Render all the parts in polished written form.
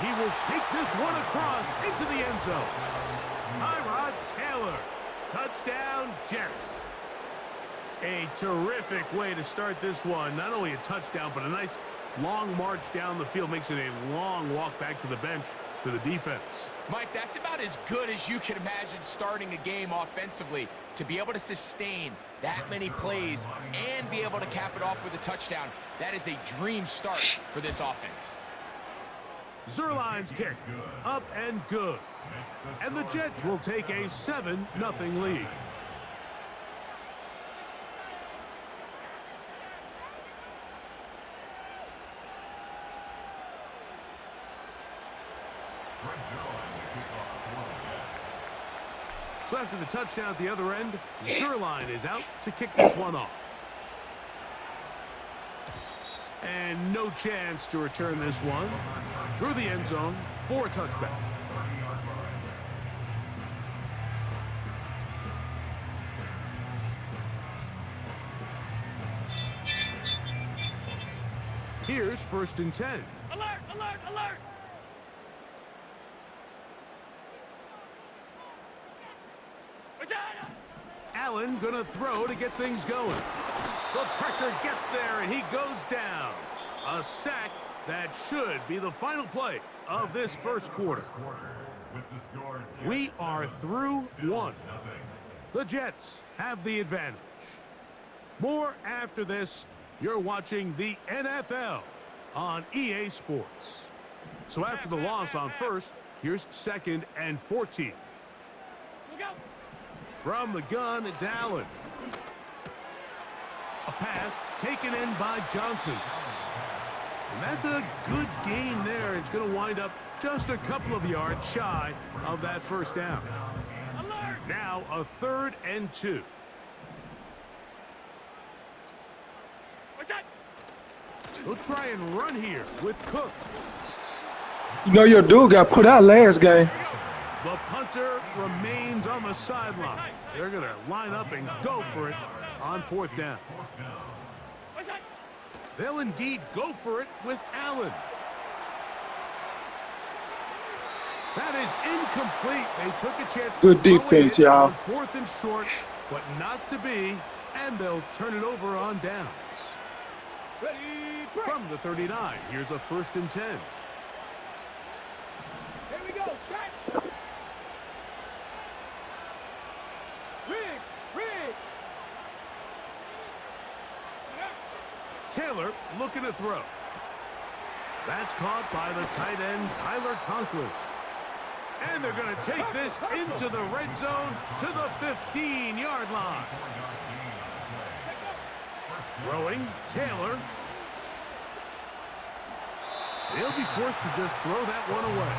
he will take this one across into the end zone. Tyrod Taylor. Touchdown, Jets. A terrific way to start this one. Not only a touchdown, but a nice long march down the field. Makes it a long walk back to the bench for the defense. Mike, that's about as good as you can imagine starting a game offensively. To be able to sustain that many plays and be able to cap it off with a touchdown, that is a dream start for this offense. Zuerlein's kick, up and good. And the Jets will take a 7-0 lead. So after the touchdown at the other end, Zuerlein is out to kick this one off. And no chance to return this one through the end zone for a touchback. Here's 1st and 10. Alert, alert, alert! Allen gonna throw to get things going. The pressure gets there and he goes down. A sack that should be the final play of this first quarter. We are through one. The Jets have the advantage. More after this. You're watching the NFL on EA Sports. So after the loss on first, here's 2nd and 14. From the gun, it's Allen. A pass taken in by Johnson. And that's a good gain there. It's going to wind up just a couple of yards shy of that first down. Now a 3rd and 2. He'll try and run here with Cook. You know your dude got put out last game. The punter remains on the sideline. They're going to line up and go for it on 4th down. They'll indeed go for it with Allen. That is incomplete. They took a chance. Good defense, y'all. 4th and short, but not to be, and they'll turn it over on downs. From the 39, here's a 1st and 10. Here we go, check! Rig! Taylor looking to throw. That's caught by the tight end, Tyler Conklin. And they're going to take this into the red zone to the 15-yard line. Throwing, Taylor. He'll be forced to just throw that one away.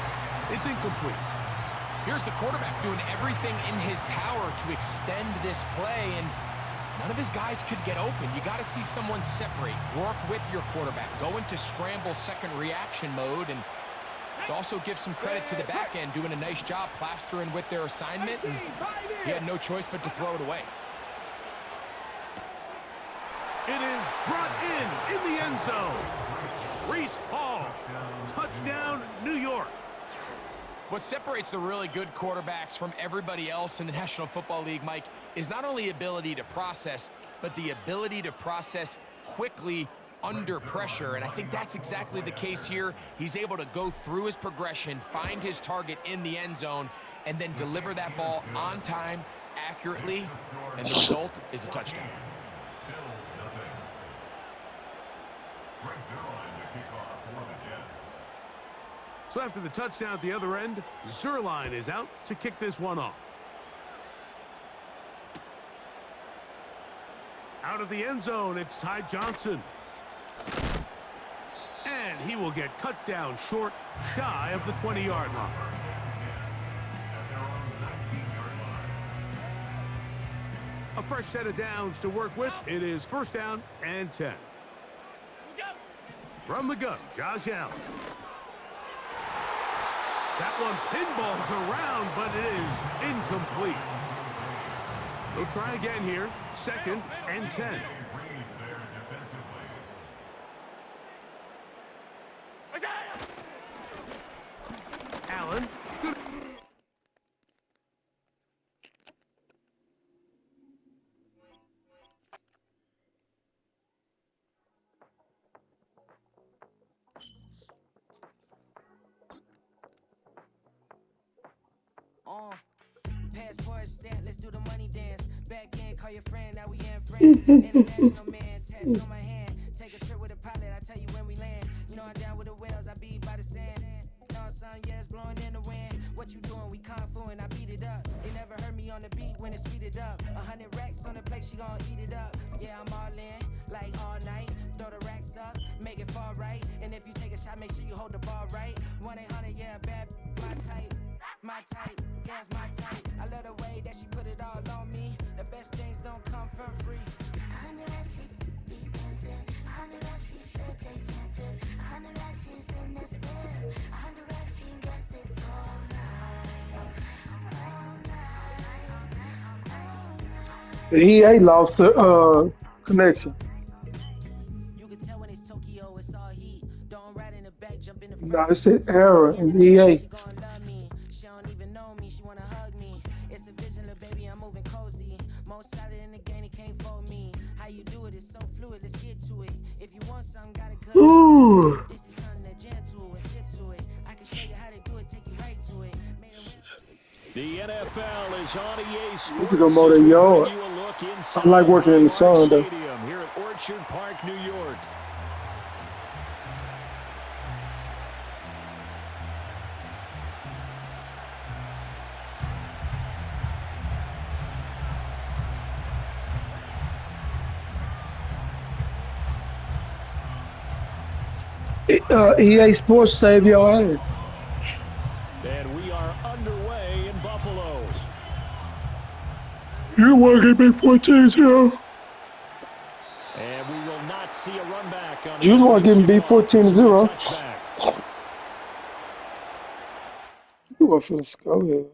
It's incomplete. Here's the quarterback doing everything in his power to extend this play, and none of his guys could get open. You got to see someone separate, work with your quarterback, go into scramble second reaction mode, and it also gives some credit to the back end doing a nice job plastering with their assignment, and he had no choice but to throw it away. It is brought in the end zone. Reese Hall, touchdown, New York. What separates the really good quarterbacks from everybody else in the National Football League, Mike, is not only ability to process, but the ability to process quickly under pressure. And I think that's exactly the case here. He's able to go through his progression, find his target in the end zone, and then deliver that ball on time, accurately, and the result is a touchdown. So after the touchdown at the other end, Zuerlein is out to kick this one off. Out of the end zone, it's Ty Johnson. And he will get cut down short, shy of the 20-yard line. A fresh set of downs to work with. It is 1st down and 10. From the gun, Josh Allen. That one pinballs around, but it is incomplete. They'll try again here. 2nd and 10. Allen. Good. Passport stamp, let's do the money dance. Back in, call your friend, now we in France. International man, tats on my hand. Take a trip with a pilot, I tell you when we land. You know I'm down with the whales, I be by the sand. No sun, yeah, it's blowing in the wind. What you doing? We kung fu and I beat it up. They never heard me on the beat when it speeded up. 100 racks on the plate, she gon' eat it up. Yeah, I'm all in, like all night. Throw the racks up, make it fall right. And if you take a shot, make sure you hold the ball right. 1-800, yeah, bad, my type. My type, yeah, it's my type. I love the way that she put it all on me. The best things don't come from free. 100 racks, she be dancing. 100 racks, she should take chances. 100 racks, she's in this bed. 100 racks, she can get this all night. All night. He ain't lost the connection. You can tell when it's Tokyo, it's all heat. Don't ride in the back, jump in the front. No, it said error in EA. She gon' love me. She don't even know me. She wanna hug me. It's a vision, little baby. I'm moving cozy. Most solid in the game, it can't fold me. How you do it? It's so fluid. Let's get to it. If you want something, gotta cut Ooh. it. This is something that gentle and sip to it. I can show you how to do it. Take you right to it. The NFL is on EA Sports. We could go more than yard. I like working in the sun though. Stadium here at Orchard Park, New York. EA Sports save your ass. And we are underway in Buffalo. You want to give me 14-0? And we will not see a run back on You want to give me 14-0? You want to score here.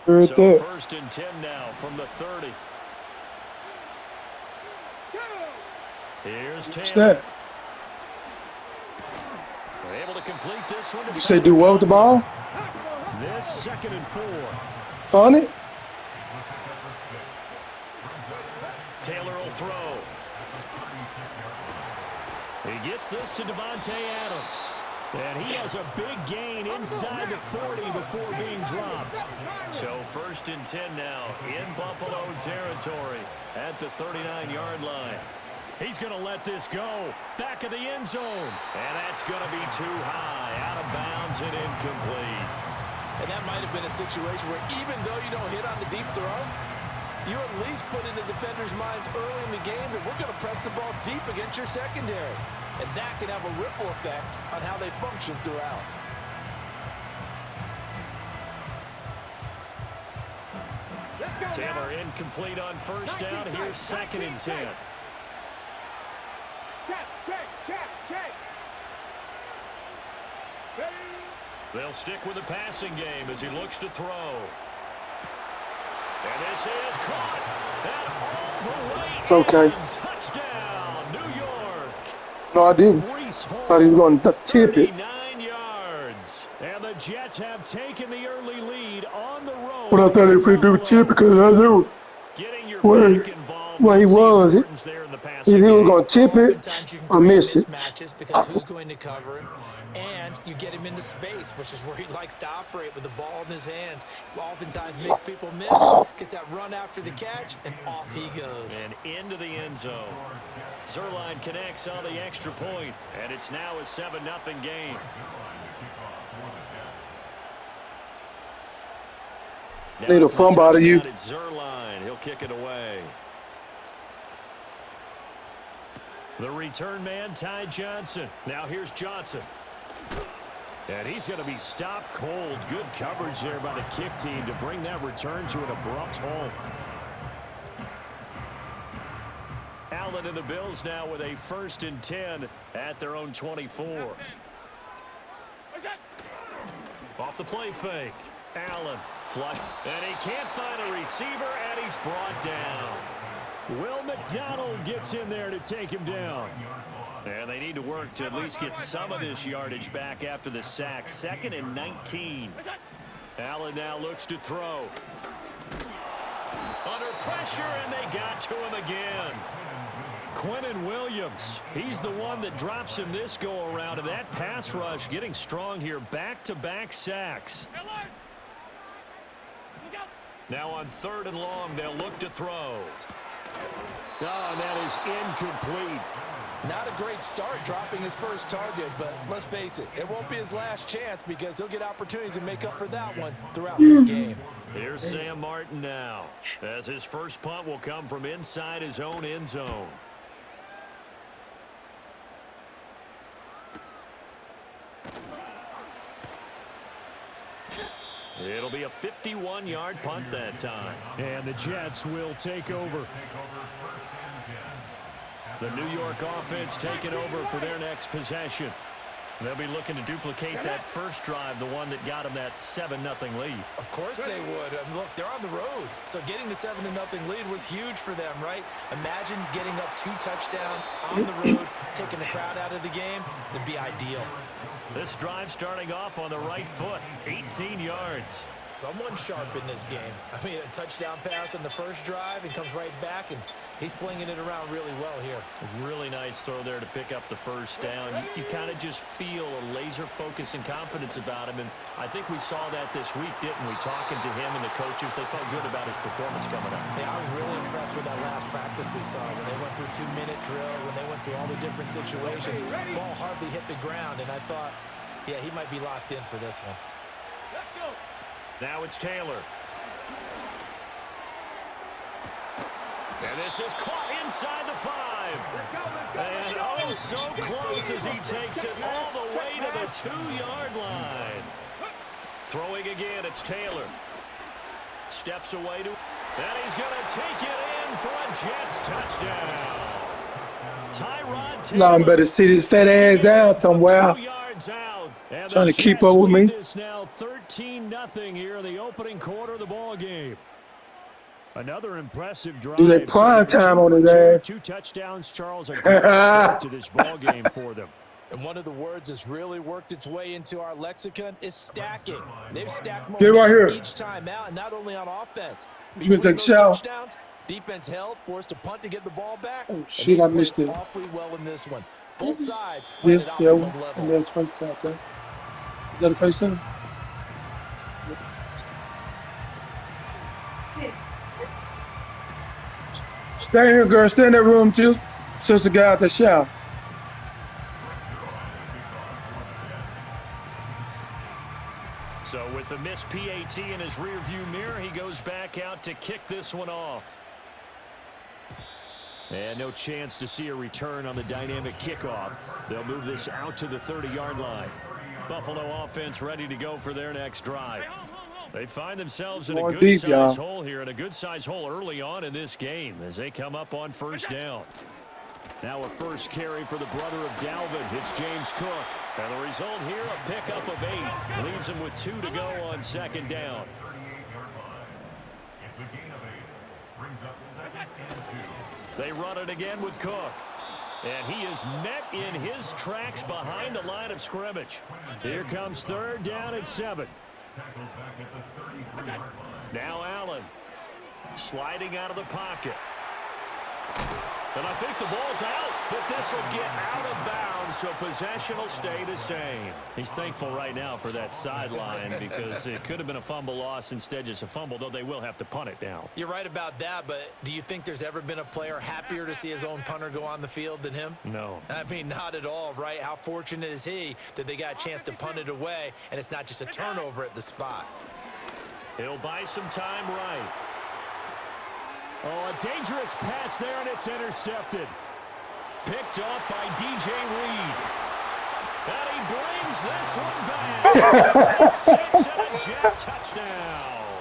Right So there. 1st and 10 now from the 30. Here's What's Taylor. that? They're able to complete this one. You say do what with the ball? This 2nd and 4. On it? Taylor will throw. He gets this to Devontae Adams. And he has a big gain inside the 40 before being dropped. So 1st and 10 now in Buffalo territory at the 39-yard line. He's going to let this go. Back of the end zone. And that's going to be too high. Out of bounds and incomplete. And that might have been a situation where even though you don't hit on the deep throw, you at least put in the defender's minds early in the game that we're going to press the ball deep against your secondary. And that can have a ripple effect on how they function throughout. Taylor incomplete on 1st down. Here's 2nd and 10. They'll stick with the passing game as he looks to throw. And this is caught. And all the way It's okay. in. Touchdown, New York. No, I didn't. Thought he was going to tip it. 39 yards. And the Jets have taken the early lead on the road. But I thought if we do tip because I knew where he was. He was going to tip it or miss it. Mismatches because who's going to cover him? And you get him into space, which is where he likes to operate with the ball in his hands. Oftentimes makes people miss, gets that run after the catch, and off he goes. And into the end zone. Zerline connects on the extra point, and it's now a 7-0 game. Need a fumble out of you. It's Zerline. He'll kick it away. The return man, Ty Johnson. Now here's Johnson. And he's going to be stopped cold. Good coverage there by the kick team to bring that return to an abrupt halt. Allen and the Bills now with a 1st and 10 at their own 24. Off the play fake. Allen flush. And he can't find a receiver, and he's brought down. Will McDonald gets in there to take him down. And they need to work to at least get some of this yardage back after the sack. 2nd and 19. Allen now looks to throw. Under pressure, and they got to him again. Quentin Williams, he's the one that drops him this go-around, and that pass rush getting strong here. Back-to-back sacks. Now on 3rd and long, they'll look to throw. Oh, and that is incomplete. Not a great start dropping his first target, but let's face it, it won't be his last chance because he'll get opportunities to make up for that one throughout this game. Here's Sam Martin now, as his first punt will come from inside his own end zone. It'll be a 51-yard punt that time. And the Jets will take over. The New York offense taking over for their next possession. They'll be looking to duplicate that first drive, the one that got them that 7-0 lead. Of course they would. Look, they're on the road. So getting the 7-0 lead was huge for them, right? Imagine getting up 2 touchdowns on the road, taking the crowd out of the game. That'd be ideal. This drive starting off on the right foot, 18 yards. Someone sharp in this game. I mean, a touchdown pass on the first drive and comes right back, and he's flinging it around really well here. A really nice throw there to pick up the first down. You kind of just feel a laser focus and confidence about him, and I think we saw that this week, didn't we? Talking to him and the coaches, they felt good about his performance coming up. Yeah, I was really impressed with that last practice we saw when they went through 2-minute drill, when they went through all the different situations. Ball hardly hit the ground, and I thought, yeah, he might be locked in for this one. Now it's Taylor. And this is caught inside the 5. And oh, so close as he takes it all the way to the 2-yard line. Throwing again, it's Taylor. Steps away to, and he's going to take it in for a Jets touchdown. Tyrod Taylor. Long better sit his fat ass down somewhere. 2 yards out. And Trying to keep up with me. It's now 13-0 here in the opening quarter of the ball game. Another impressive drive. Do they prime time on his ass? 2 touchdowns, Charles. A great start to this ball game for them. And one of the words that's really worked its way into our lexicon is stacking. They've stacked more right here. each time out, and not only on offense. You missed that shot. Defense held, forced a punt to get the ball back. Oh shit, I missed it. Awfully well in this one. Both sides Yeah, played at yeah. optimum level. That's first time, okay. Is that the first time? Stay here, girl. Stay in that room, too. Sister got out the shower. So with the missed PAT in his rearview mirror, he goes back out to kick this one off. And no chance to see a return on the dynamic kickoff. They'll move this out to the 30-yard line. Buffalo offense ready to go for their next drive. They find themselves in a good-sized hole here, and a good-sized hole early on in this game as they come up on first down. Now a first carry for the brother of Dalvin. It's James Cook. And the result here, a pickup of 8. Leaves him with 2 to go on second down. They run it again with Cook. And he is met in his tracks behind the line of scrimmage. Here comes third down at 7. Now Allen sliding out of the pocket. And I think the ball's out, but this will get out of bounds, so possession will stay the same. He's thankful right now for that sideline because it could have been a fumble loss, instead just a fumble, though they will have to punt it down. You're right about that, but do you think there's ever been a player happier to see his own punter go on the field than him? No. I mean, not at all, right? How fortunate is he that they got a chance to punt it away, and it's not just a turnover at the spot. He'll buy some time right. Oh, a dangerous pass there, and it's intercepted. Picked up by DJ Reed. And he brings this one back. 6 and a Jet touchdown.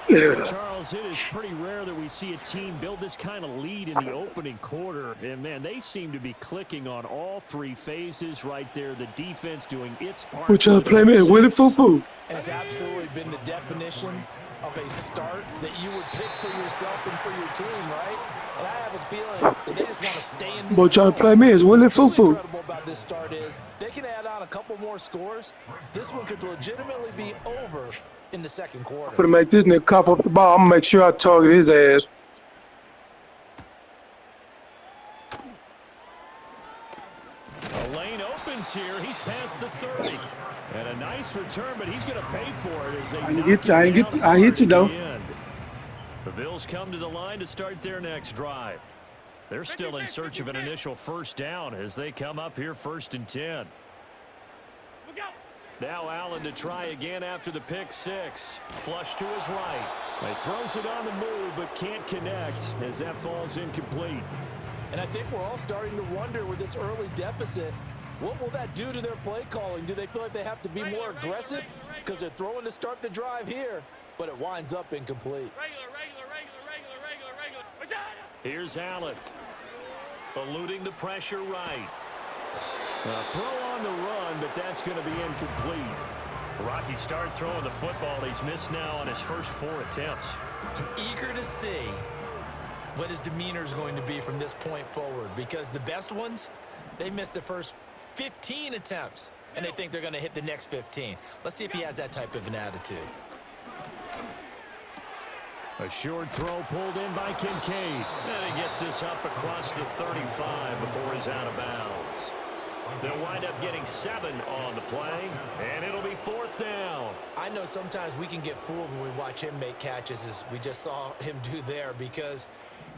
Charles, it is pretty rare that we see a team build this kind of lead in the opening quarter. And, man, they seem to be clicking on all three phases right there. The defense doing its part. What y'all play me? Willie Foo-Foo. And it's absolutely been the definition of a start that you would pick for yourself and for your team, right? And I have a feeling that they just want to stay in this What y'all zone. play me is Willie What's truly Foo-Foo. incredible about this start is they can add on a couple more scores. This one could legitimately be over in the second quarter. I'm gonna make this nigga cough up the ball. I'm gonna make sure I target his ass. A lane opens here. He's past the 30. And a nice return, but he's going to pay for it as they I hit you though. The Bills come to the line to start their next drive. They're still in search of an initial first down as they come up here 1st and 10. Now Allen to try again after the pick six. Flush to his right. He throws it on the move but can't connect as that falls incomplete. And I think we're all starting to wonder with this early deficit, what will that do to their play calling? Do they feel like they have to be more aggressive because they're throwing to start the drive here, but it winds up incomplete? Here's Allen. Eluding the pressure right. A throw on the run, but that's going to be incomplete. Rocky start throwing the football. He's missed now on his first 4 attempts. I'm eager to see what his demeanor is going to be from this point forward, because the best ones, they missed the first 15 attempts, and they think they're going to hit the next 15. Let's see if he has that type of an attitude. A short throw pulled in by Kincaid. And he gets this up across the 35 before he's out of bounds. They'll wind up getting 7 on the play, and it'll be 4th down. I know sometimes we can get fooled when we watch him make catches, as we just saw him do there, because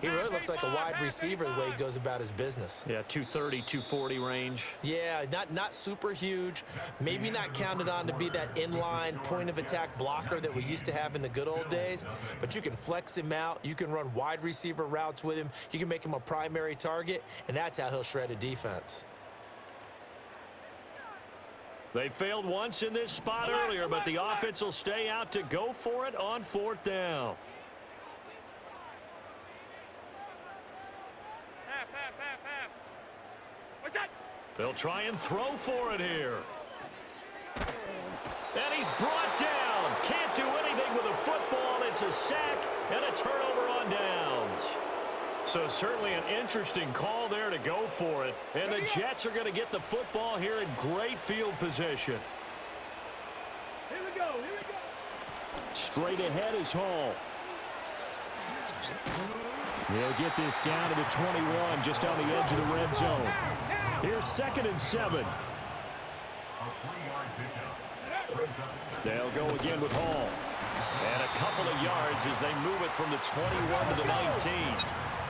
he really looks like a wide receiver the way he goes about his business. Yeah, 230, 240 range. Yeah, not super huge. Maybe not counted on to be that inline point-of-attack blocker that we used to have in the good old days. But you can flex him out. You can run wide receiver routes with him. You can make him a primary target, and that's how he'll shred a defense. They failed once in this spot earlier, but the offense will stay out to go for it on 4th down. They'll try and throw for it here. And he's brought down. Can't do anything with a football. It's a sack and a turnover on downs. So certainly an interesting call there to go for it. And the Jets are going to get the football here in great field position. Here we go. Straight ahead is Hall. He'll get this down to the 21, just on the edge of the red zone. Here's 2nd and 7. They'll go again with Hall. And a couple of yards as they move it from the 21 to the 19.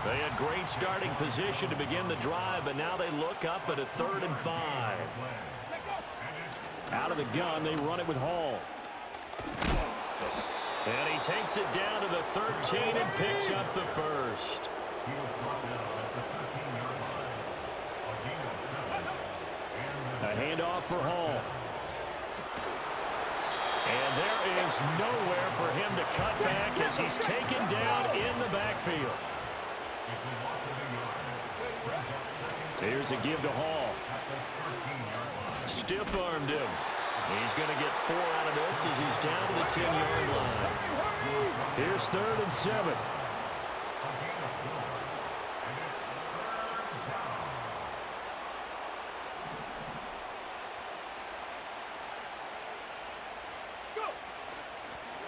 They had great starting position to begin the drive, but now they look up at a 3rd and 5. Out of the gun, they run it with Hall. And he takes it down to the 13 and picks up the first. A handoff for Hall. And there is nowhere for him to cut back as he's taken down in the backfield. Here's a give to Hall. Stiff-armed him. He's going to get 4 out of this as he's down to the 10-yard line. Here's 3rd and 7.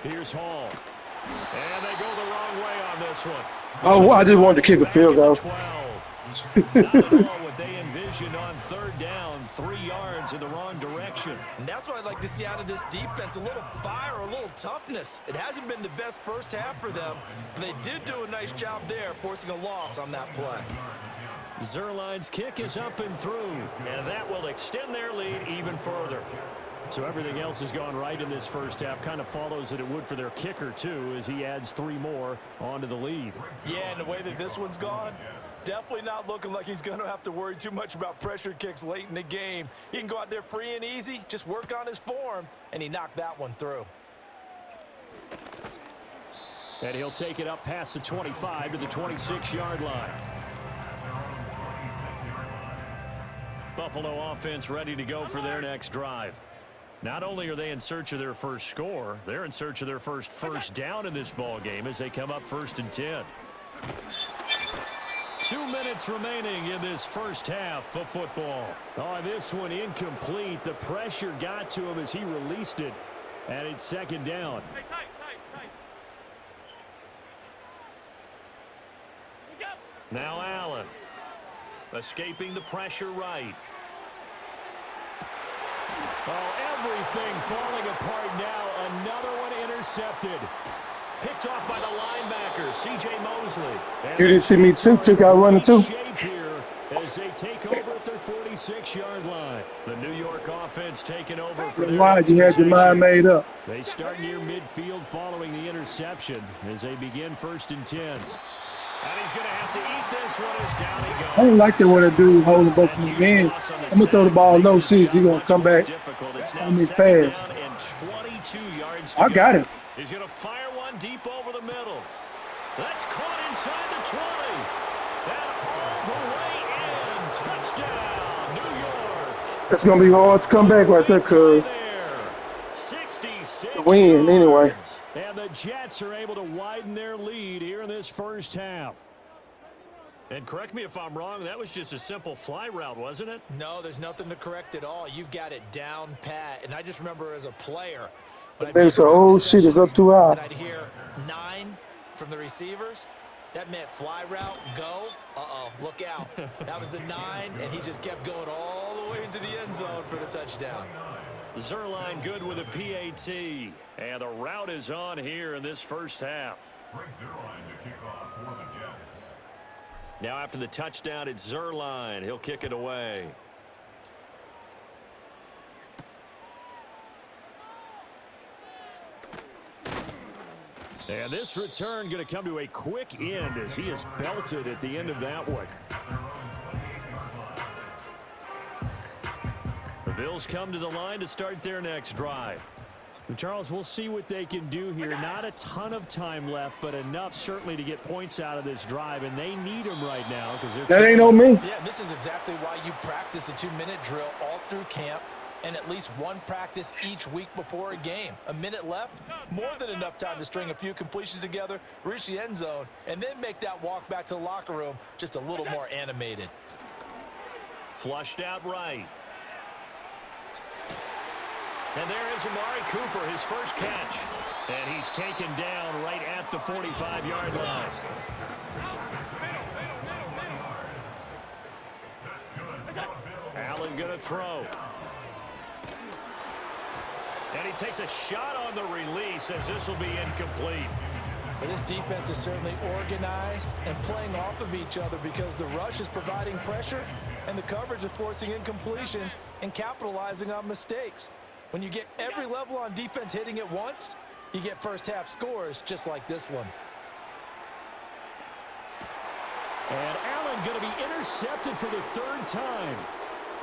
Here's Hall. And they go the wrong way on this one. Oh, I just wanted to kick a field goal. Not at all what they envisioned on 3rd down, 3 yards in the wrong direction. And that's what I'd like to see out of this defense, a little fire, a little toughness. It hasn't been the best first half for them, but they did do a nice job there, forcing a loss on that play. Zerline's kick is up and through, and that will extend their lead even further. So everything else has gone right in this first half. Kind of follows that it would for their kicker, too, as he adds 3 more onto the lead. Yeah, and the way that this one's gone, definitely not looking like he's going to have to worry too much about pressure kicks late in the game. He can go out there free and easy, just work on his form, and he knocked that one through. And he'll take it up past the 25 to the 26-yard line. Buffalo offense ready to go for their next drive. Not only are they in search of their first score, they're in search of their first down in this ball game as they come up 1st and 10. 2 minutes remaining in this first half of football. Oh, this one incomplete. The pressure got to him as he released it, and it's 2nd down. Tight. Now Allen, escaping the pressure right. Oh, everything falling apart now. Another one intercepted. Picked off by the linebacker, C.J. Mosley. You didn't see me took out running too. As they take over at their 46-yard line. The New York offense taking over for their Why you had your mind made up? They start near midfield following the interception as they begin 1st and 10. And he's going to have to eat this one as down he goes. I don't like that when a dude holding both of my men. I'm going to throw the ball low, see if he's going to come back on me fast. I got him. He's going to fire one deep over the middle. That's caught inside the 20. And all the way in. Touchdown, New York. It's going to be hard to come back right there, cuz. 66 win anyway. And the Jets are able to widen their lead here in this first half. And correct me if I'm wrong, that was just a simple fly route, wasn't it? No, there's nothing to correct at all. You've got it down pat. And I just remember as a player, They say, oh shit, it's up too high. and I'd hear 9 from the receivers. That meant fly route, go. Uh-oh, look out. That was the 9, and he just kept going all the way into the end zone for the touchdown. Zerline good with a PAT. And the route is on here in this first half. Now after the touchdown, it's Zerline. He'll kick it away. And this return going to come to a quick end as he is belted at the end of that one. The Bills come to the line to start their next drive. And Charles, we'll see what they can do here. Not a ton of time left, but enough certainly to get points out of this drive, and they need them right now because they're. That ain't on me. Yeah, this is exactly why you practice a 2-minute drill all through camp and at least one practice each week before a game. A minute left, more than enough time to string a few completions together, reach the end zone, and then make that walk back to the locker room just a little more animated. Flushed out right. And there is Amari Cooper, his first catch. And he's taken down right at the 45-yard line. Allen going to throw. And he takes a shot on the release as this will be incomplete. But this defense is certainly organized and playing off of each other because the rush is providing pressure and the coverage is forcing incompletions and capitalizing on mistakes. When you get every level on defense hitting at once, you get first-half scores just like this one. And Allen going to be intercepted for the 3rd time.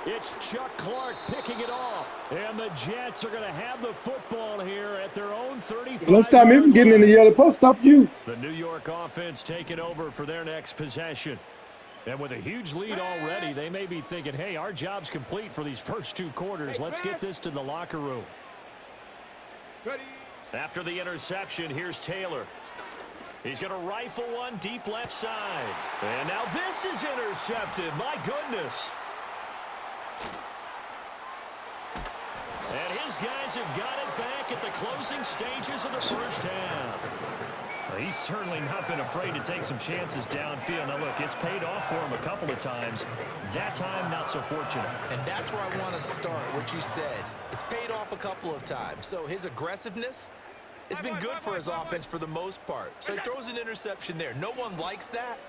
It's Chuck Clark picking it off. And the Jets are going to have the football here at their own 35. Don't stop me from getting in the yellow post. Stop you. The New York offense taking over for their next possession. And with a huge lead already, they may be thinking, hey, our job's complete for these first 2 quarters. Let's get this to the locker room. After the interception, here's Taylor. He's going to rifle one deep left side. And now this is intercepted. My goodness. And his guys have got it back at the closing stages of the first half. Well, he's certainly not been afraid to take some chances downfield. Now, look, it's paid off for him a couple of times. That time, not so fortunate. And that's where I want to start, what you said. It's paid off a couple of times. So his aggressiveness has been good for his offense for the most part. So he throws an interception there. No one likes that,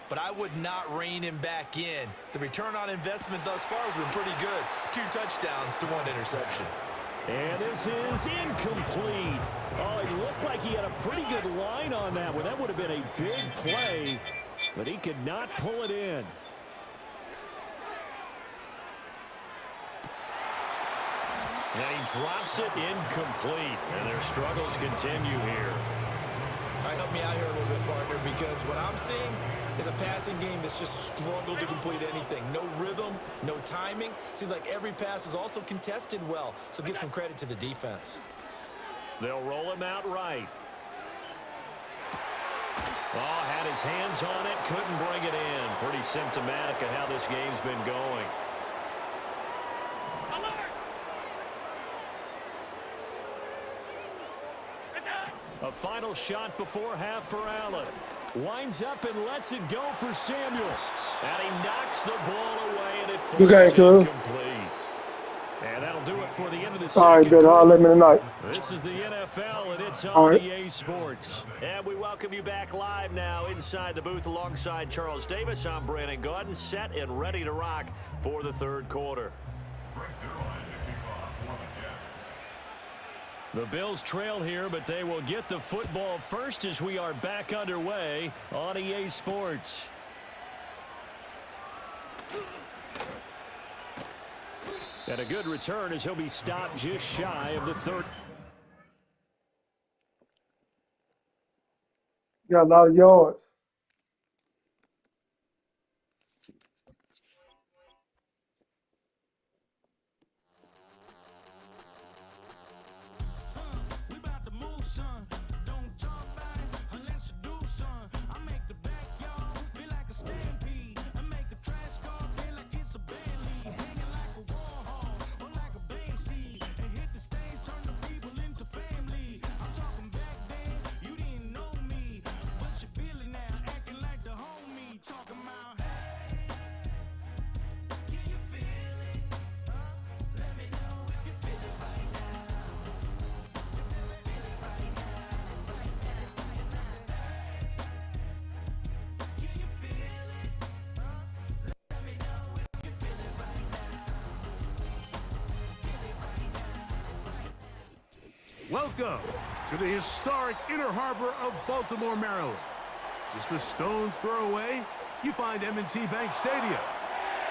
but I would not rein him back in. The return on investment thus far has been pretty good. 2 touchdowns to 1 interception. And this is incomplete. Oh, it looked like he had a pretty good line on that one. That would have been a big play, but he could not pull it in. And he drops it incomplete. And their struggles continue here. help me out here a little bit, partner, because what I'm seeing is a passing game that's just struggled to complete anything. No rhythm, no timing. Seems like every pass is also contested well, so give some credit to the defense. They'll roll him out right. Oh, had his hands on it, couldn't bring it in. Pretty symptomatic of how this game's been going. A final shot before half for Allen. Winds up and lets it go for Samuel. And he knocks the ball away, and it falls incomplete. And that'll do it for the end of the second. All right, good. I'll let me tonight. This is the NFL, and it's on EA Sports. And we welcome you back live now inside the booth alongside Charles Davis. I'm Brandon Gaudin, set and ready to rock for the third quarter. The Bills trail here, but they will get the football first as we are back underway on EA Sports. And a good return as he'll be stopped just shy of the third. Got a lot of yards. Welcome to the historic Inner Harbor of Baltimore, Maryland. Just a stone's throw away, you find M&T Bank Stadium,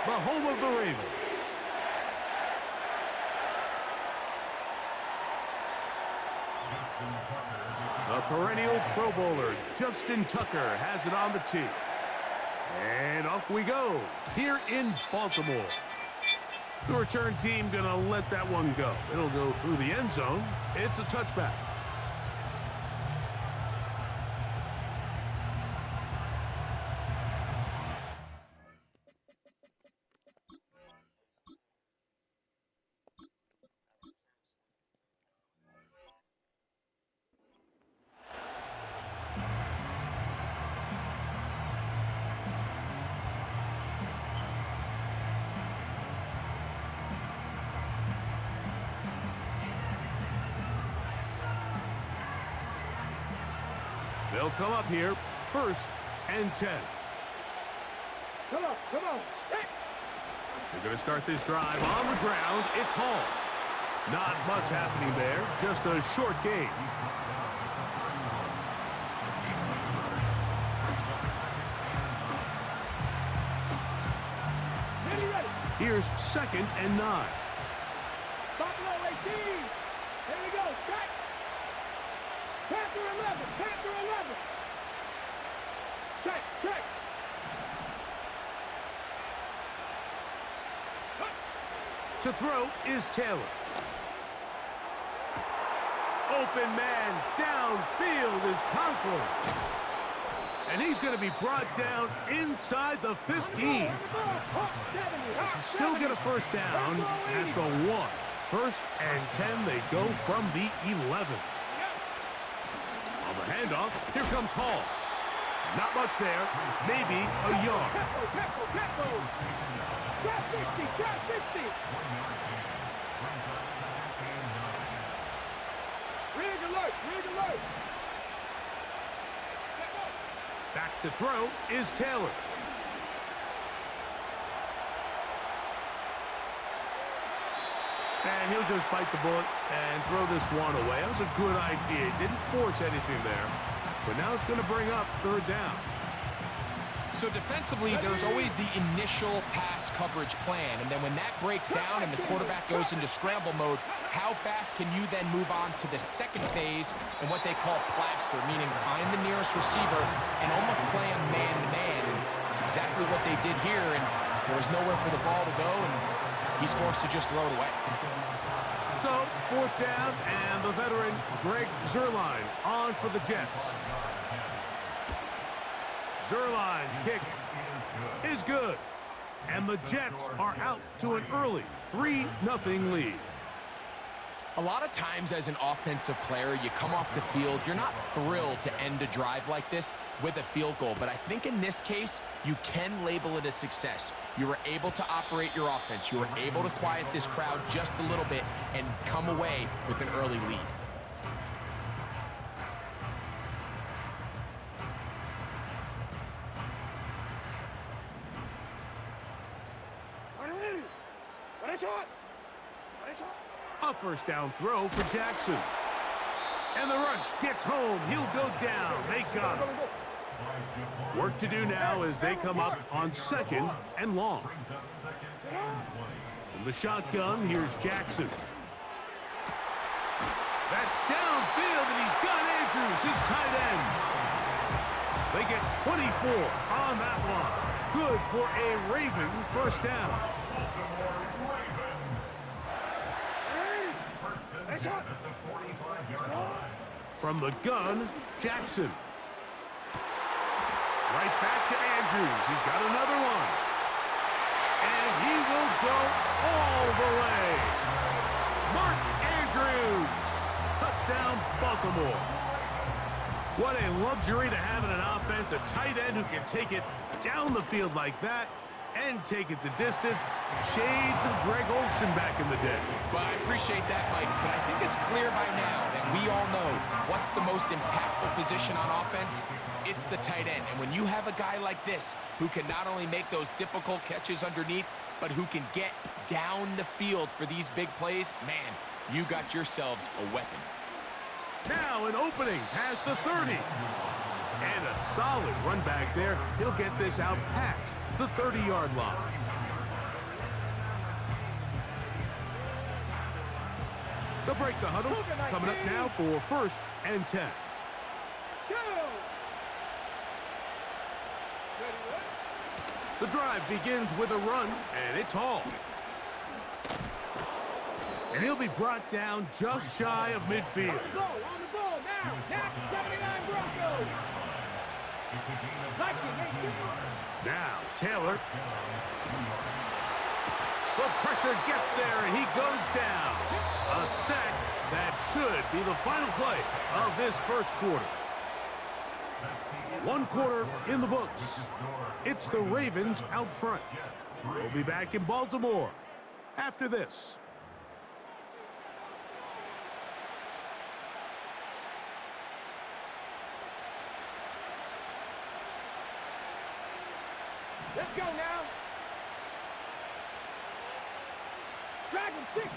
the home of the Ravens. The perennial Pro Bowler, Justin Tucker, has it on the tee. And off we go, here in Baltimore. The return team gonna let that one go. It'll go through the end zone. It's a touchback. They'll come up here, 1st and 10. Come on, come on. Hey. They're going to start this drive on the ground. It's Hall. Not much happening there, just a short gain. Here's 2nd and 9. Buffalo 18. Here we go. Check. Panther 11. Panther 11. Check. Check. To throw is Taylor. Open man downfield is Conklin. And he's going to be brought down inside the 15. Still get a first down at the 1. 1st and 10, they go from the 11. On the handoff, here comes Hall. Not much there, maybe a yard. Trap 60, trap 60. Rig alert, rig alert. Back to throw is Taylor. And he'll just bite the bullet and throw this one away. That was a good idea. Didn't force anything there. But now it's going to bring up 3rd down. So defensively, there's always the initial pass coverage plan, and then when that breaks down and the quarterback goes into scramble mode, how fast can you then move on to the second phase and what they call plaster, meaning find the nearest receiver and almost play him man-to-man, and it's exactly what they did here, and there was nowhere for the ball to go, and he's forced to just throw it away. So, 4th down, and the veteran Greg Zuerlein on for the Jets. Zuerlein's kick is good. And the Jets are out to an early 3-0 lead. A lot of times as an offensive player, you come off the field, you're not thrilled to end a drive like this with a field goal. But I think in this case, you can label it a success. You were able to operate your offense. You were able to quiet this crowd just a little bit and come away with an early lead. A 1st down throw for Jackson. And the rush gets home. He'll go down. They got him. Work to do now as they come up on 2nd and long. From the shotgun, here's Jackson. That's downfield, and he's got Andrews, his tight end. They get 24 on that one. Good for a Raven 1st down. From the gun, Jackson. Right back to Andrews. He's got another one. And he will go all the way. Mark Andrews. Touchdown, Baltimore. What a luxury to have in an offense. A tight end who can take it down the field like that and take it the distance. Shades of Greg Olsen back in the day. Well, I appreciate that, Mike, but I think it's clear by now that we all know what's the most impactful position on offense. It's the tight end. And when you have a guy like this who can not only make those difficult catches underneath, but who can get down the field for these big plays, man, you got yourselves a weapon. Now an opening past the 30. And a solid run back there. He'll get this out past the 30-yard line. They'll break the huddle. Coming up now for 1st and 10. The drive begins with a run, and it's Hall. And he'll be brought down just shy of midfield. On the goal now. That's 79 Broncos. Now, Taylor. The pressure gets there, and he goes down. A sack that should be the final play of this 1st quarter. 1 quarter in the books. It's the Ravens out front. We'll be back in Baltimore after this. Let's go now. Dragon 60.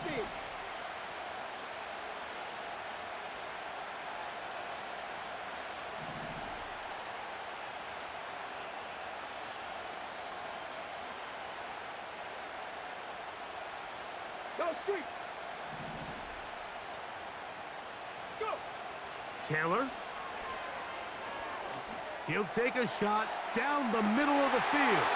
Go street. Go. Taylor. He'll take a shot down the middle of the field.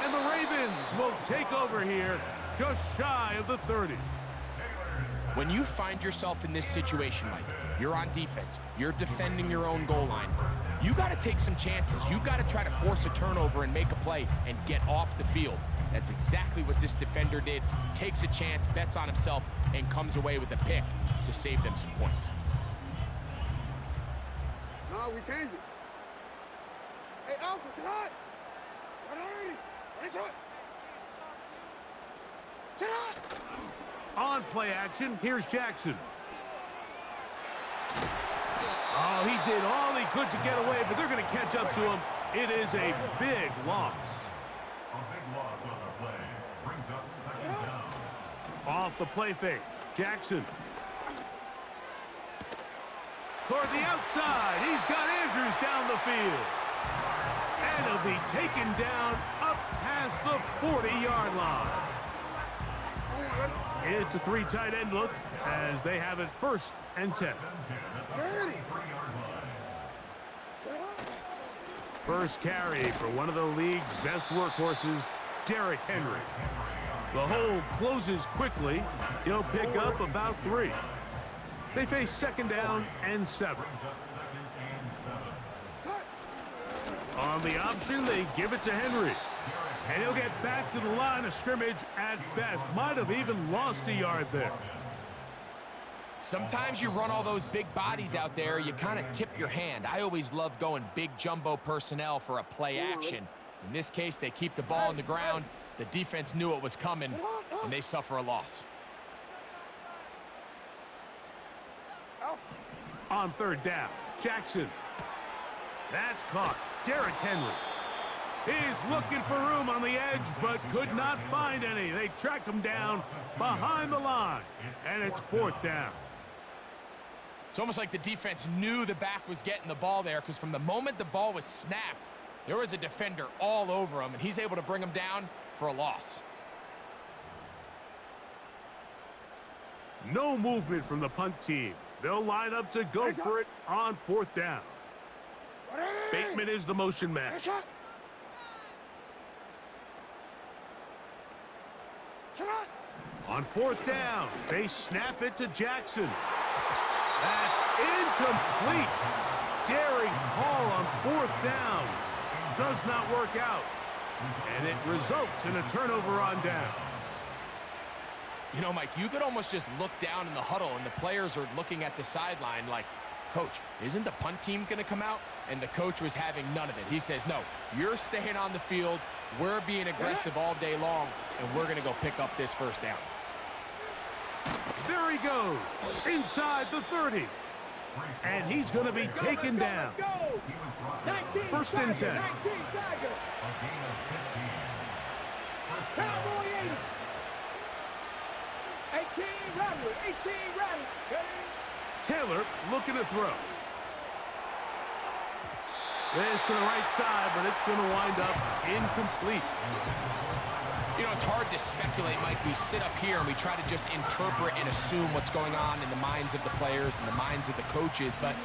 And the Ravens will take over here just shy of the 30. When you find yourself in this situation, Mike, you're on defense, you're defending your own goal line, you got to take some chances. You got to try to force a turnover and make a play and get off the field. That's exactly what this defender did. Takes a chance, bets on himself, and comes away with a pick to save them some points. No, we changed it. Hey, Alpha, sit hot. Sit hot. Sit hot. On play action, here's Jackson. Oh, he did all he could to get away, but they're going to catch up to him. It is a big loss. A big loss on the play brings up 2nd down. Off the play fake, Jackson. toward the outside. He's got Andrews down the field. And he'll be taken down up past the 40-yard line. It's a three tight end look as they have it 1st and 10. First carry for one of the league's best workhorses, Derrick Henry. The hole closes quickly. He'll pick up about 3. They face 2nd down and 7. On the option, they give it to Henry. And he'll get back to the line of scrimmage at best. Might have even lost a yard there. Sometimes you run all those big bodies out there, you kind of tip your hand. I always love going big jumbo personnel for a play action. In this case, they keep the ball on the ground. The defense knew it was coming, and they suffer a loss. On 3rd down, Jackson. That's caught. Derrick Henry. He's looking for room on the edge, but could not find any. They track him down behind the line, and it's 4th down. It's almost like the defense knew the back was getting the ball there, because from the moment the ball was snapped, there was a defender all over him, and he's able to bring him down for a loss. No movement from the punt team. They'll line up to go for it on 4th down. Bateman is the motion man. On 4th down, they snap it to Jackson. That's incomplete. Daring call on 4th down. Does not work out. And it results in a turnover on downs. You know, Mike, you could almost just look down in the huddle, and the players are looking at the sideline like, Coach, isn't the punt team going to come out? And the coach was having none of it. He says, no, you're staying on the field. We're being aggressive all day long, and we're going to go pick up this 1st down. There he goes, inside the 30. And he's going to be taken down. 1st and 10. Cowboy 80. 18 Rattler, 18 Rattler. Taylor looking to throw. This to the right side, but it's going to wind up incomplete. You know, it's hard to speculate, Mike. We sit up here and we try to just interpret and assume what's going on in the minds of the players and the minds of the coaches, but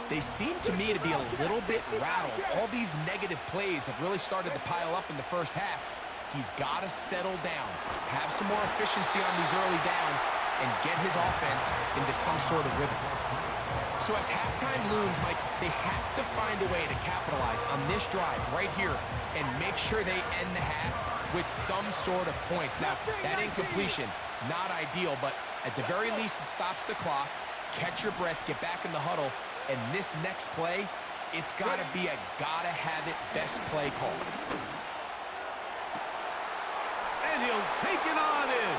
they seem to me to be a little bit rattled. All these negative plays have really started to pile up in the 1st half. He's got to settle down, have some more efficiency on these early downs, and get his offense into some sort of rhythm. So as halftime looms, Mike, they have to find a way to capitalize on this drive right here and make sure they end the half with some sort of points. Now, that incompletion, not ideal, but at the very least it stops the clock. Catch your breath, get back in the huddle, and this next play, it's got to be a gotta-have-it best play call. And he'll take it on in.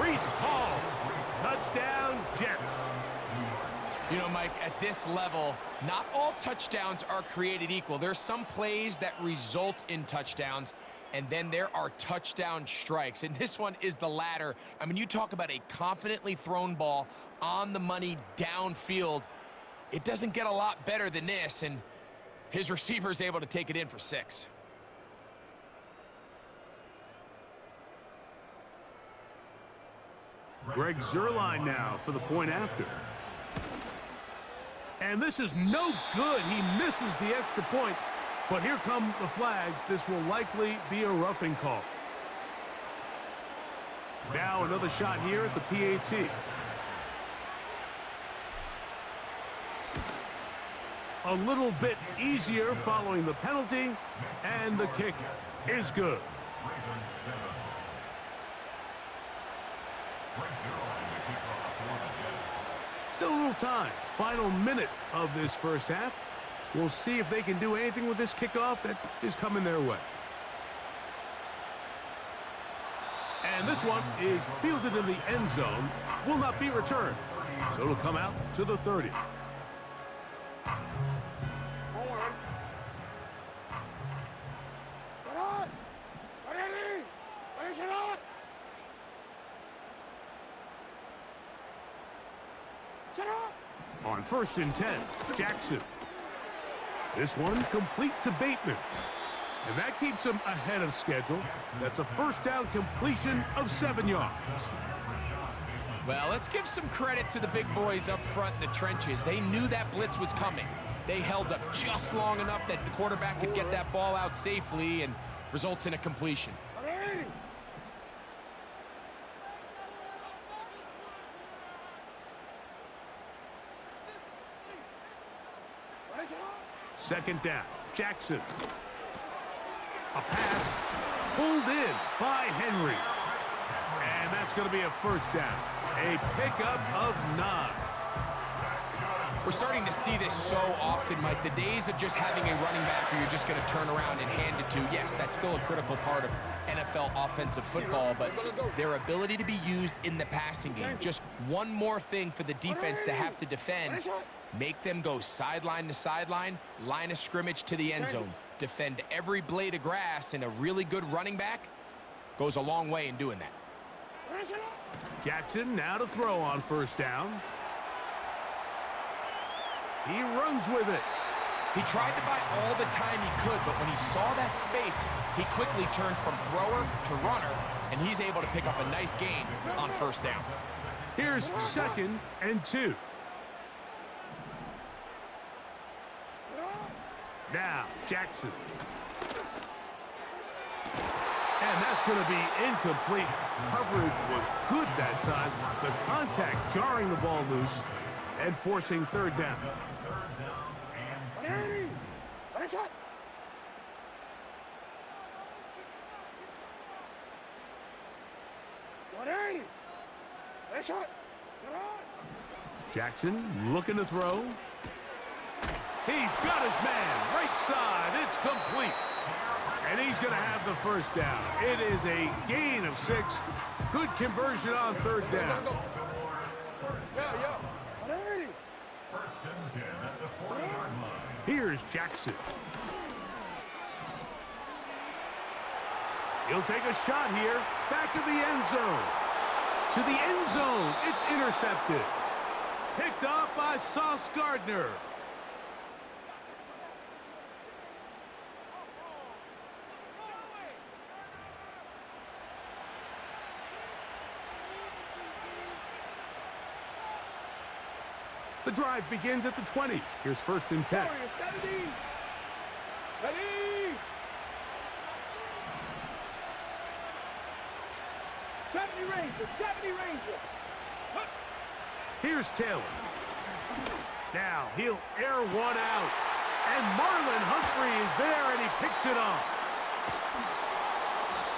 Reese Paul, touchdown Jets. You know, Mike, at this level, not all touchdowns are created equal. There's some plays that result in touchdowns, and then there are touchdown strikes, and this one is the latter. I mean, you talk about a confidently thrown ball on the money downfield. It doesn't get a lot better than this, and his receiver is able to take it in for 6. Greg Zuerlein now for the point after. And this is no good. He misses the extra point. But here come the flags. This will likely be a roughing call. Now another shot here at the PAT. A little bit easier following the penalty, and the kick is good. Still a little time. Final minute of this 1st half. We'll see if they can do anything with this kickoff that is coming their way. And this one is fielded in the end zone. Will not be returned. So it'll come out to the 30. On 1st and 10, Jackson. This one complete to Bateman. And that keeps him ahead of schedule. That's a first down completion of 7 yards. Well, let's give some credit to the big boys up front in the trenches. They knew that blitz was coming. They held up just long enough that the quarterback could get that ball out safely and results in a completion. Second down, Jackson. A pass pulled in by Henry. And that's going to be a first down. A pickup of 9. We're starting to see this so often, Mike. The days of just having a running back who you're just going to turn around and hand it to, yes, that's still a critical part of NFL offensive football, but their ability to be used in the passing game, just one more thing for the defense to have to defend, make them go sideline to sideline, line of scrimmage to the end zone, defend every blade of grass, and a really good running back goes a long way in doing that. Jackson now to throw on 1st down. He runs with it. He tried to buy all the time he could, but when he saw that space, he quickly turned from thrower to runner, and he's able to pick up a nice gain on 1st down. Here's 2nd and 2. Now, Jackson. And that's going to be incomplete. Coverage was good that time. The contact jarring the ball loose and forcing 3rd down. Jackson looking to throw. He's got his man. Right side. It's complete. And he's going to have the first down. It is a gain of 6. Good conversion on 3rd down. Here's Jackson. He'll take a shot here. Back to the end zone. To the end zone. It's intercepted. Picked off by Sauce Gardner. The drive begins at the 20. Here's 1st and 10. Here's Taylor. Now he'll air one out. And Marlon Humphrey is there, and he picks it off.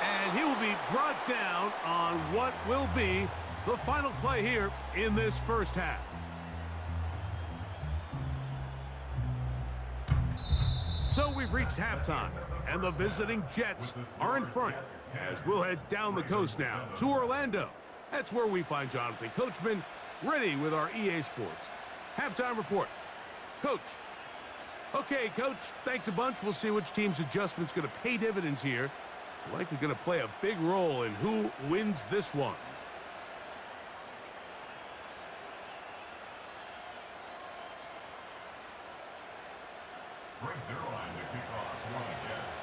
And he will be brought down on what will be the final play here in this first half. So we've reached halftime, and the visiting Jets are in front as we'll head down the coast now to Orlando. That's where we find Jonathan Coachman ready with our EA Sports halftime report. Coach. Okay, Coach, thanks a bunch. We'll see which team's adjustment's going to pay dividends here. Likely going to play a big role in who wins this one. Brings their line to kick off for the Jets.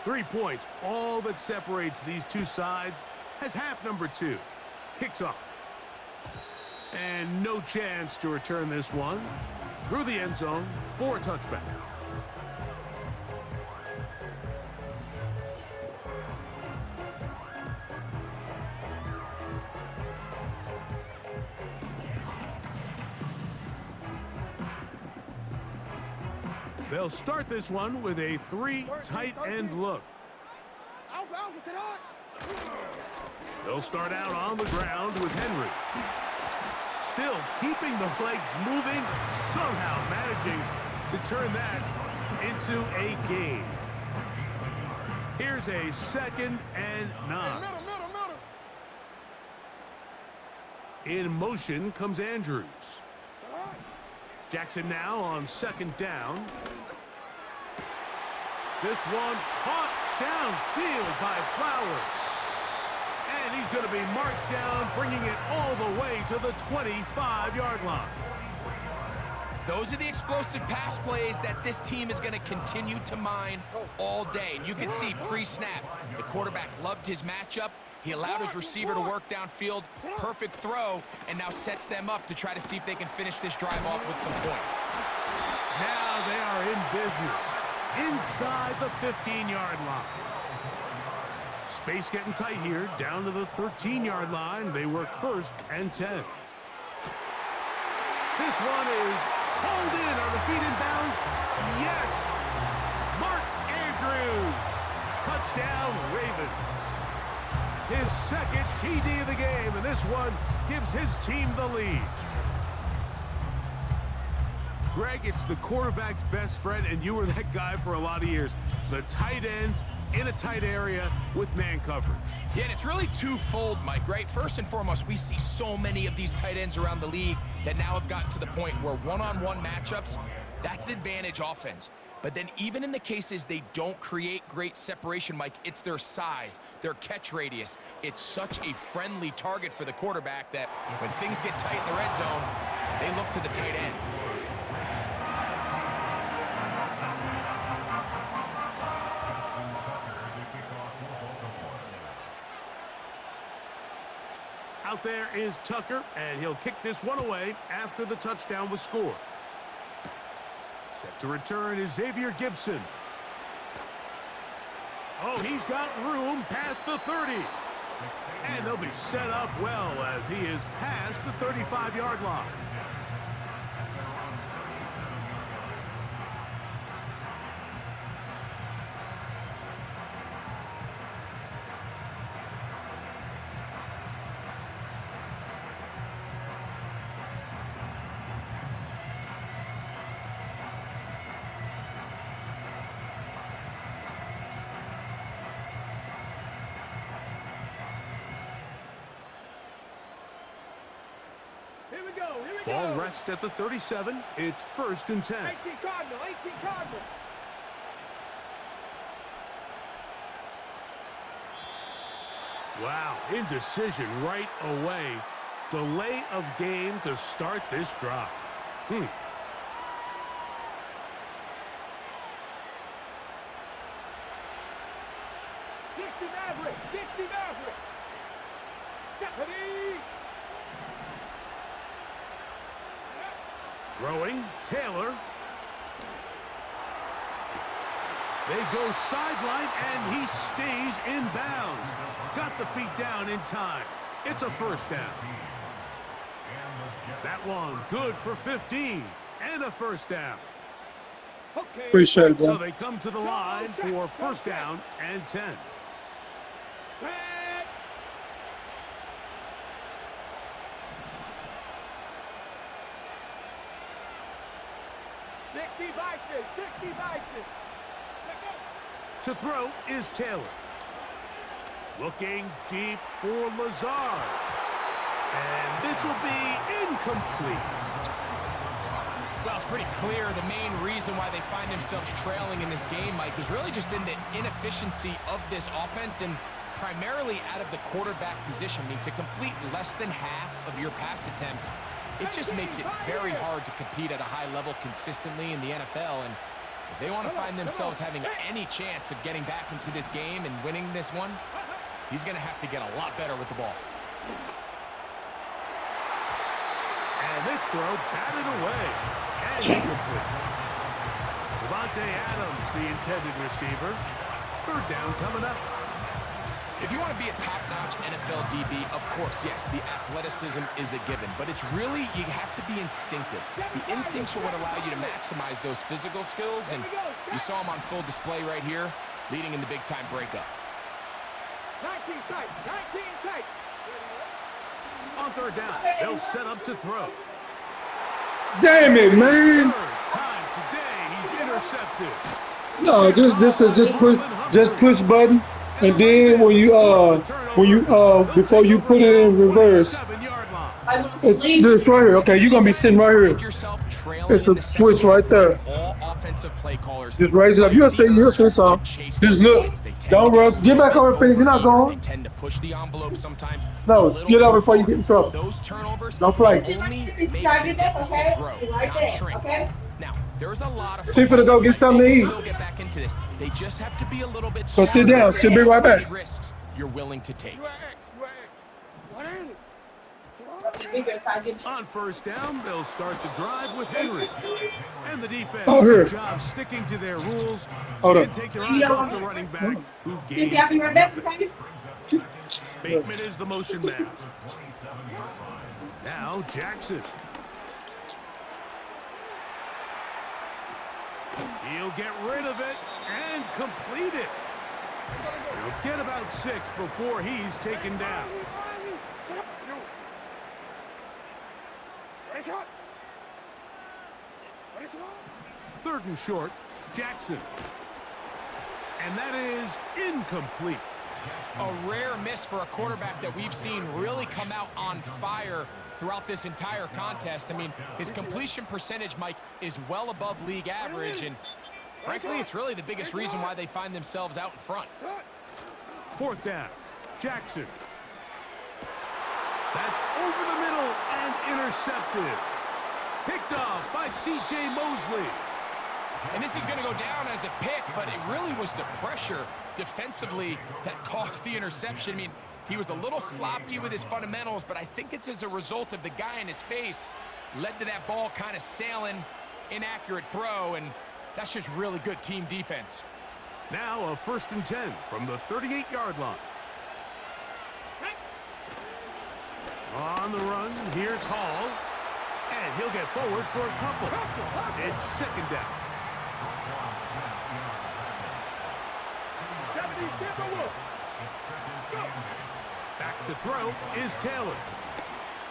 3 points, all that separates these two sides, as half number 2 kicks off. And no chance to return this one through the end zone for a touchback. They'll start this one with a 3 tight end look. They'll start out on the ground with Henry. Still keeping the legs moving, somehow managing to turn that into a gain. Here's a 2nd and 9. In motion comes Andrews. Jackson now on 2nd down. This one caught downfield by Flowers. And he's going to be marked down, bringing it all the way to the 25-yard line. Those are the explosive pass plays that this team is going to continue to mine all day. And you can see pre-snap, the quarterback loved his matchup. He allowed his receiver to work downfield, perfect throw, and now sets them up to try to see if they can finish this drive off with some points. Now they are in business, inside the 15-yard line. Space getting tight here, down to the 13-yard line. They work 1st and 10. This one is pulled in on the feet in bounds. Yes! Mark Andrews. Touchdown, Ravens. His 2nd TD of the game, and this one gives his team the lead. Greg, it's the quarterback's best friend, and you were that guy for a lot of years. The tight end in a tight area with man coverage. Yeah, and it's really twofold, Mike, right? First and foremost, we see so many of these tight ends around the league that now have gotten to the point where one-on-one matchups, that's advantage offense. But then even in the cases they don't create great separation, Mike, it's their size, their catch radius. It's such a friendly target for the quarterback that when things get tight in the red zone, they look to the tight end. Out there is Tucker, and he'll kick this one away after the touchdown was scored. Set to return is Xavier Gibson. Oh, he's got room past the 30. And they'll be set up well as he is past the 35-yard line. Ball rests at the 37. It's 1st and 10. 18 Cardinal, 18 Cardinal. Wow, indecision right away. Delay of game to start this drive. 60 Maverick, 60 Maverick. Stephanie. Throwing, Taylor. They go sideline, and he stays in bounds. Got the feet down in time. It's a 1st down. That one good for 15 and a 1st down. Appreciate it, bro. So they come to the line for 1st down and 10. To throw is Taylor. Looking deep for Lazard. And this will be incomplete. Well, it's pretty clear the main reason why they find themselves trailing in this game, Mike, has really just been the inefficiency of this offense and primarily out of the quarterback position. I mean, to complete less than half of your pass attempts, it just makes it very hard to compete at a high level consistently in the NFL. And if they want to find themselves having any chance of getting back into this game and winning this one, he's going to have to get a lot better with the ball. And this throw batted away and incomplete. Devontae Adams, the intended receiver. 3rd down coming up. If you want to be a top-notch NFL DB, of course, yes, the athleticism is a given. But it's really, you have to be instinctive. The instincts are what allow you to maximize those physical skills. And you saw him on full display right here, leading in the big-time breakup. 19 tight, 19 tight. On 3rd down, they'll set up to throw. Damn it, man. 3rd time today, he's intercepted. No, just push button, and then when you before you put it in reverse, it's this right here. Okay, you're gonna be sitting right here. trailing It's in a the switch second right half, there. all offensive play callers Just raise it up. You'll see some. to chase Just those look. plays. They tend Don't to get a rush. Get little back bit over and finish. You're not overeager. They going. tend to push the envelope sometimes a No, little get too over before you far. get in trouble. Those turnovers, Don't play. they only make the deficit grow, not shrink. Now, there's a lot of She finna go get something to they eat. can still get back into this. They just have to be a little bit So smarter. sit down. She'll be right back. Which risks you're willing to take. You are X. You are X. What ain't it? On first down, they'll start the drive with Henry. And the defense, Oh, here. good job sticking to their rules. Hold And up. take their eyes off the running back, who gains nothing. Bateman is the motion man. Now Jackson. He'll get rid of it and complete it. He'll get about 6 before he's taken down. Ready, shot. Ready, shot. 3rd and short, Jackson. And that is incomplete. A rare miss for a quarterback that we've seen really come out on fire throughout this entire contest. I mean, his completion percentage, Mike, is well above league average, and frankly, it's really the biggest reason why they find themselves out in front. 4th down, Jackson. That's over the middle and intercepted. Picked off by C.J. Mosley. And this is going to go down as a pick, but it really was the pressure defensively that caused the interception. I mean, he was a little sloppy with his fundamentals, but I think it's as a result of the guy in his face led to that ball kind of sailing, inaccurate throw, and that's just really good team defense. Now a 1st and 10 from the 38-yard line. On the run, here's Hall. And he'll get forward for a couple. It's 2nd down. Back to throw is Taylor.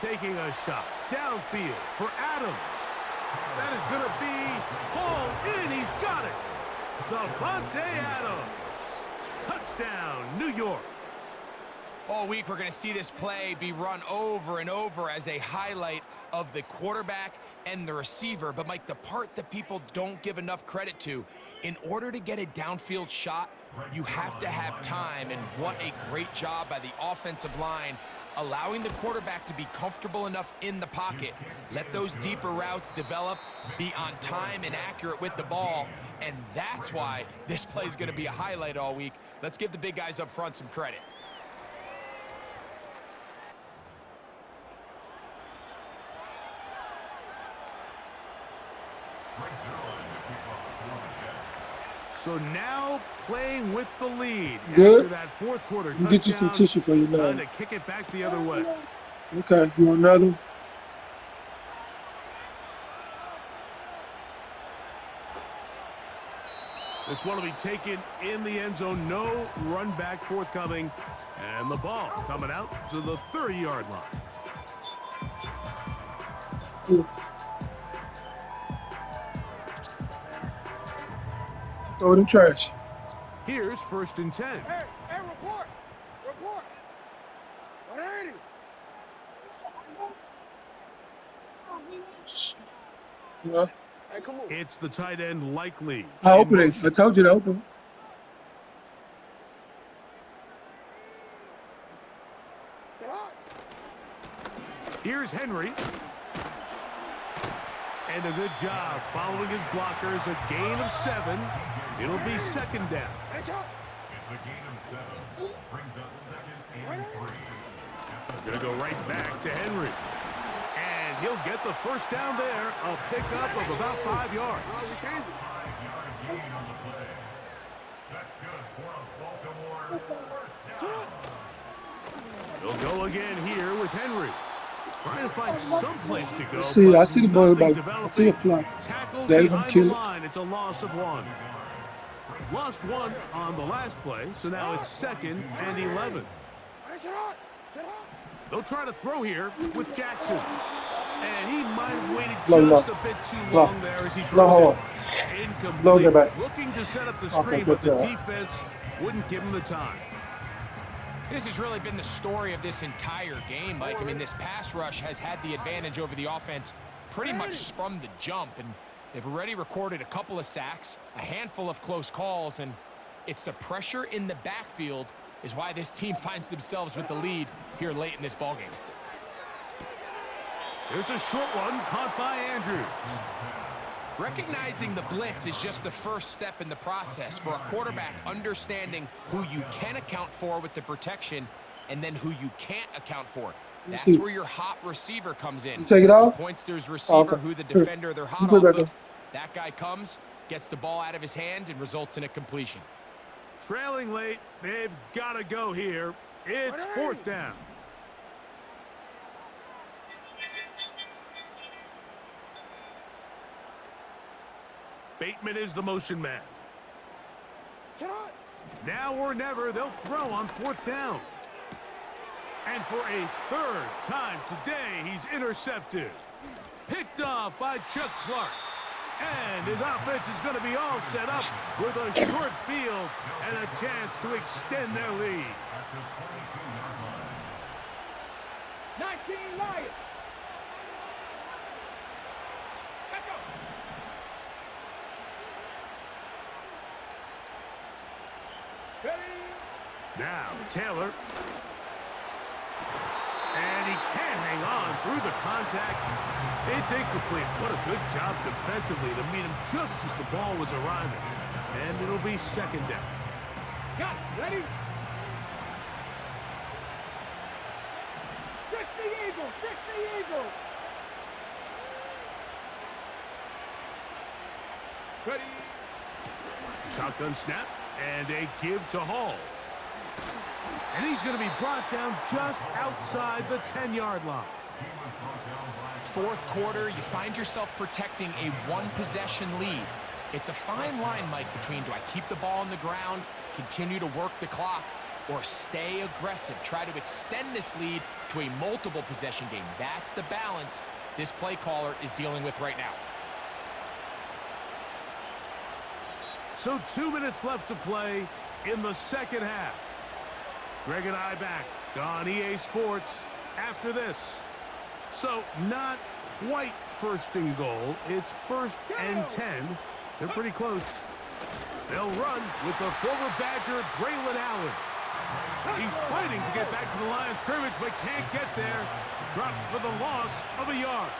Taking a shot downfield for Adams. That is going to be Hall in. He's got it. Davante Adams. Touchdown, New York. All week, we're going to see this play be run over and over as a highlight of the quarterback and the receiver. But, Mike, the part that people don't give enough credit to, in order to get a downfield shot, you have to have time. And what a great job by the offensive line, allowing the quarterback to be comfortable enough in the pocket. Let those deeper routes develop, be on time and accurate with the ball. And that's why this play is going to be a highlight all week. Let's give the big guys up front some credit. So now playing with the lead. Good. After that 4th quarter touchdown, Get you some tissue for your trying nose. to kick it back the other way. Okay, you want another? This one will be taken in the end zone. No run back forthcoming. And the ball coming out to the 30-yard line. Yeah. Throw it in trash. Here's 1st and 10. Hey, report. Report. What ain't it? Yeah. Hey, come on. It's the tight end Likely. I in open it. motion. I told you to open it. Get out. Here's Henry. And a good job following his blockers. A gain of 7. It'll be 2nd down. Ready, shot. It's a gain of 7. Brings up 2nd and 3. Gonna go right back to Henry. And he'll get the 1st down there. A pickup of about 5 yards. Oh, we changed it. 5-yard gain on the play. That's good for a Baltimore 1st down. He'll go again here with Henry. Trying to find some place to go. See, I but see the ball nothing back. I see a developing. fly. Tackled They're gonna behind kill the it. line. It's a loss of 1. Lost 1 on the last play, so now it's 2nd and 11. Ready, shot. Get out. They'll try to throw here with Jackson. And he might have waited Low, just low. a bit too Low. long there as he Low, throws it. Incomplete. Low, get back. Looking to set up the Okay, screen, good but the job. defense wouldn't give him the time. This has really been the story of this entire game, Mike. I mean, this pass rush has had the advantage over the offense pretty much from the jump, and they've already recorded a couple of sacks, a handful of close calls, and it's the pressure in the backfield is why this team finds themselves with the lead here late in this ballgame. Here's a short one caught by Andrews. Recognizing the blitz is just the first step in the process for a quarterback, understanding who you can account for with the protection and then who you can't account for. That's where your hot receiver comes in. Take it out. Points to his receiver, who the defender they're hot off of. That guy comes, gets the ball out of his hand, and results in a completion. Trailing late, they've got to go here. It's fourth down. Bateman is the motion man. Now or never, they'll throw on fourth down. And for a third time today, he's intercepted. Picked off by Chuck Clark. And his offense is going to be all set up with a short field and a chance to extend their lead. 19 Lions. Now, Taylor. And he can't hang on through the contact. It's incomplete. What a good job defensively to meet him just as the ball was arriving. And it'll be second down. Got it. Ready? Stretch the eagle. Stretch the eagle. Ready? Shotgun snap and a give to Hall. And he's going to be brought down just outside the 10-yard line. Fourth quarter, you find yourself protecting a one-possession lead. It's a fine line, Mike, between do I keep the ball on the ground, continue to work the clock, or stay aggressive, try to extend this lead to a multiple possession game. That's the balance this play caller is dealing with right now. So 2 minutes left to play in the second half. Greg and I back on EA Sports after this. So not quite first and goal. It's first and 10. They're pretty close. They'll run with the former Badger, Braylon Allen. He's fighting to get back to the line of scrimmage, but can't get there. Drops for the loss of a yard.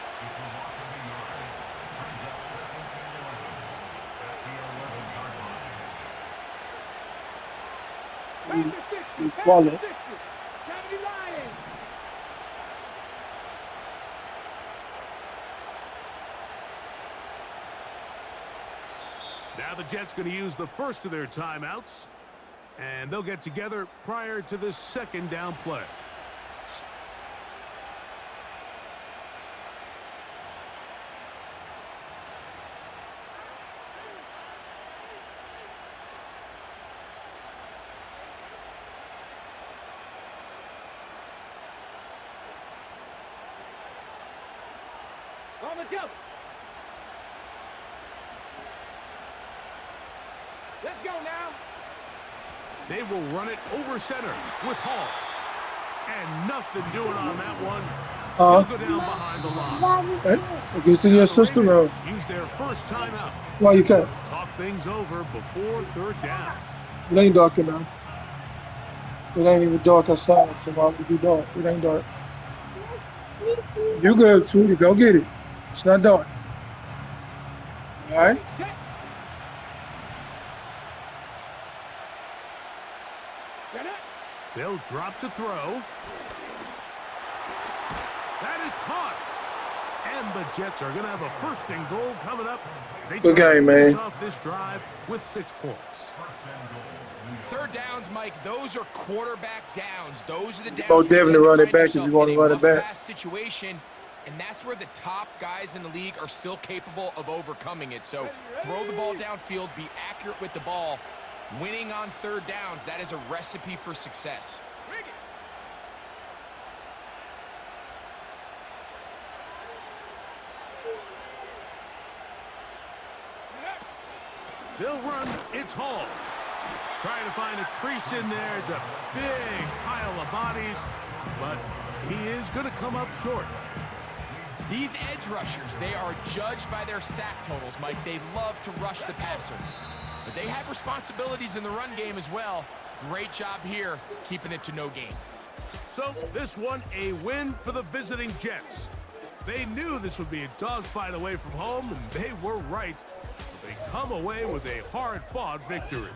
Wallet. Now the Jets going to use the first of their timeouts, and they'll get together prior to the second down play. On the jump. Let's go now. They will run it over center with Hall. And nothing doing on that one. He'll go down behind the line. Hey, you see your sister road. Use their first timeout. Why you can't? Talk things over before third down. It ain't dark enough. It ain't even dark outside, so why would it be dark? It ain't dark. You good, sweetie. Go get it. It's not dark. All right? They'll drop to throw. That is caught. And the Jets are going to have a first and goal coming up. They Good game, man. Off this drive with 6 points. Third downs, Mike, those are quarterback downs. Those are the downs. Most definitely run it back if you want to run it back. Situation, and that's where the top guys in the league are still capable of overcoming it. So throw the ball downfield, be accurate with the ball. Winning on third downs, that is a recipe for success. They'll run. It's Hall. Trying to find a crease in there. It's a big pile of bodies, but he is going to come up short. These edge rushers, they are judged by their sack totals, Mike. They love to rush the passer. But they have responsibilities in the run game as well. Great job here, keeping it to no gain. So this one, a win for the visiting Jets. They knew this would be a dogfight away from home, and they were right. They come away with a hard-fought victory.